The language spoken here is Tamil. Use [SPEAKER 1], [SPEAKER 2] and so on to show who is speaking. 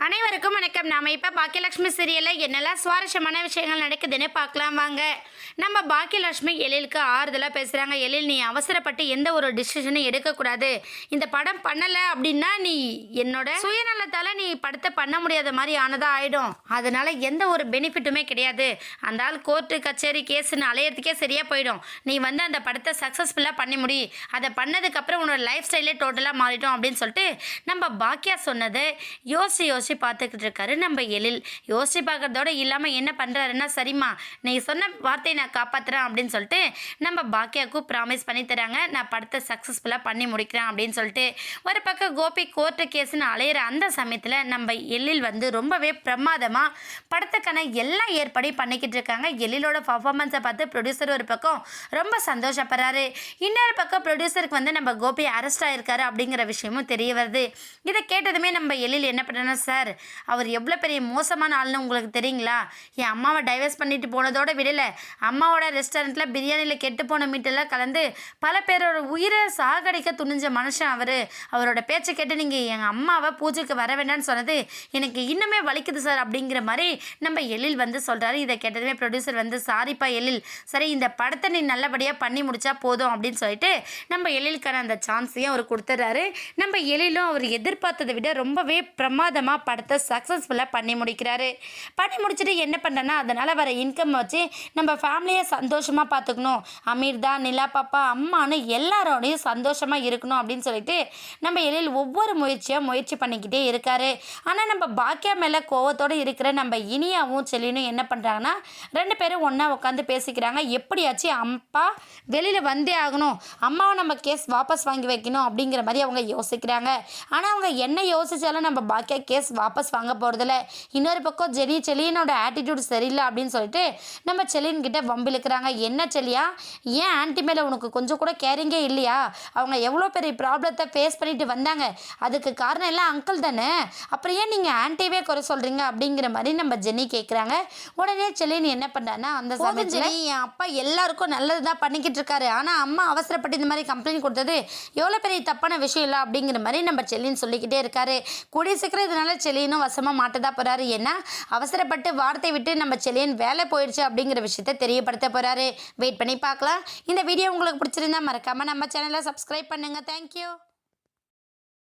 [SPEAKER 1] அனைவருக்கும் வணக்கம். நாம இப்போ பாக்கியலட்சுமி சீரியலில் என்னெல்லாம் சுவாரஸ்யமான விஷயங்கள் நடக்குதுன்னு பார்க்கலாம் வாங்க. நம்ம பாக்கியலட்சுமி எழிலுக்கு ஆறுதலாக பேசுகிறாங்க. எழில், நீ அவசரப்பட்டு எந்த ஒரு டிசிஷனும் எடுக்கக்கூடாது. இந்த படம் பண்ணலை அப்படின்னா நீ என்னோட சுயநலத்தால் நீ படத்தை பண்ண முடியாத மாதிரி ஆனதாக ஆகிடும். அதனால் எந்த ஒரு பெனிஃபிட்டுமே கிடையாது. அந்த ஆள் கோர்ட்டு கச்சேரி கேஸுன்னு அலையிறதுக்கே சரியாக போயிடும். நீ வந்து அந்த படத்தை சக்ஸஸ்ஃபுல்லாக பண்ணி முடி. அதை பண்ணதுக்கப்புறம் உன்னோட லைஃப் ஸ்டைலே டோட்டலாக மாறிட்டோம் அப்படின்னு சொல்லிட்டு நம்ம பாக்கியா சொன்னதை யோசிச்சு பார்த்துக்கிட்டு இருக்காரு நம்ம எழில். யோசிச்சு பார்க்கறதோட இல்லாமல் என்ன பண்ணுறாருன்னா, சரிம்மா நீ சொன்ன வார்த்தையை நான் காப்பாற்றுறேன் அப்படின்னு சொல்லிட்டு நம்ம பாக்கியாவுக்கும் ப்ராமிஸ் பண்ணி தராங்க. நான் படத்தை சக்ஸஸ்ஃபுல்லாக பண்ணி முடிக்கிறேன் அப்படின்னு சொல்லிட்டு ஒரு பக்கம் கோபி கோர்ட்டு கேஸ்ன்னு அலையிற அந்த சமயத்தில் நம்ம எழில் வந்து ரொம்பவே பிரமாதமாக படத்துக்கான எல்லா ஏற்பாடையும் பண்ணிக்கிட்டு இருக்காங்க. எழிலோட பர்ஃபார்மன்ஸை பார்த்து ப்ரொடியூசர் ஒரு பக்கம் ரொம்ப சந்தோஷப்படுறாரு. இன்னொரு பக்கம் ப்ரொடியூசருக்கு வந்து நம்ம கோபி அரெஸ்ட் ஆகிருக்காரு அப்படிங்கிற விஷயமும் தெரிய வருது. இதை கேட்டதுமே நம்ம எழில் என்ன பண்ணுறேன்னா, சார் அவர் எவ்வளோ பெரிய மோசமான ஆள்னு உங்களுக்கு தெரியுங்களா? என் அம்மாவை டைவர்ஸ் பண்ணிட்டு போனதோடு விடலை, அம்மாவோட ரெஸ்டாரண்ட்டில் பிரியாணியில் கெட்டு போன மீட்டெல்லாம் கலந்து பல பேரோட உயிரை சாகடிக்க துணிஞ்ச மனுஷன் அவர். அவரோட பேச்சை கேட்டு நீங்கள் எங்கள் அம்மாவை பூஜைக்கு வர வேண்டாம்னு சொன்னது எனக்கு இன்னுமே வலிக்குது சார் அப்படிங்கிற மாதிரி நம்ம எழில் வந்து சொல்கிறாரு. இதை கேட்டதுமே ப்ரொடியூசர் வந்து, சாரிப்பா எழில், சரி இந்த படத்தை நீ நல்லபடியாக பண்ணி முடிச்சா போதும் அப்படின்னு சொல்லிட்டு நம்ம எழிலுக்கான அந்த சான்ஸையும் அவர் கொடுத்துட்றாரு. நம்ம எழிலும் அவர் எதிர்பார்த்ததை விட ரொம்பவே பிரமாதமாக படத்தை சக்ஸஸ்ஃபுல்லாக பண்ணி முடிக்கிறாரு. பண்ணி முடிச்சுட்டு என்ன பண்ணுறேன்னா, அதனால் வர இன்கம் வச்சு நம்ம ஃபேமிலியை சந்தோஷமாக பார்த்துக்கணும், அமீர் தான், நிலா பாப்பா, அம்மானு எல்லாரோடையும் சந்தோஷமாக இருக்கணும் அப்படின்னு சொல்லிட்டு நம்ம எழில் ஒவ்வொரு முயற்சி பண்ணிக்கிட்டே இருக்காரு. ஆனால் நம்ம பாக்கியா மேலே கோவத்தோடு இருக்கிற நம்ம இனியாவும் செல்லினும் என்ன பண்ணுறாங்கன்னா, ரெண்டு பேரும் ஒன்றா உட்காந்து பேசிக்கிறாங்க. எப்படியாச்சும் அப்பா வெளியில் வந்தே ஆகணும், அம்மாவை நம்ம கேஸ் வாபஸ் வாங்கி வைக்கணும் அப்படிங்கிற மாதிரி அவங்க யோசிக்கிறாங்க. ஆனால் அவங்க என்ன யோசித்தாலும் நம்ம பாக்கியா கேஸ் வாபஸ் வாங்க போகிறதில்ல. இன்னொரு பக்கம் செலியனோட ஆட்டிடியூட் சரியில்லை அப்படின்னு சொல்லிட்டு நம்ம செலின்கிட்ட வம்பிழுக்கிறாங்க. என்ன செல்லியா, ஏன் ஆன்ட்டி மேலே உனக்கு கொஞ்சம் கூட கேரிங்கே இல்லையா? அவங்க எவ்வளோ பெரிய ப்ராப்ளத்தை ஃபேஸ் பண்ணிட்டு வந்தாங்க, அதுக்கு காரணம் எல்லாம் அங்கிள் தானே, அப்புறம் ஏன் நீங்கள் ஆன்ட்டியவே குறை சொல்கிறீங்க அப்படிங்கிற மாதிரி நம்ம ஜெனி கேட்குறாங்க. உடனே செலின் என்ன பண்ணுறான்னா, அந்த சமயத்தில் என் அப்பா எல்லாருக்கும் நல்லது தான் பண்ணிக்கிட்டு இருக்காரு, ஆனால் அம்மா அவசரப்பட்டு இந்த மாதிரி கம்ப்ளைண்ட் கொடுத்தது எவ்வளோ பெரிய தப்பான விஷயம் இல்லை அப்படிங்கிற மாதிரி நம்ம செலின் சொல்லிக்கிட்டே இருக்காரு. கூடிய சீக்கிரம் இதனால செலியனும் வசமாக மாட்டதா போகிறாரு. ஏன்னா அவசரப்பட்டு வார்த்தை விட்டு நம்ம செலியன் வேலை போயிடுச்சு அப்படிங்கிற விஷயத்தை தெரியப்படுத்த போகிறாரு. வெயிட் பண்ணி பார்க்கலாம். இந்த வீடியோ உங்களுக்கு பிடிச்சிருந்தா மறக்காமல் நம்ம சேனலை சப்ஸ்கிரைப் பண்ணுங்கள். தேங்க்யூ.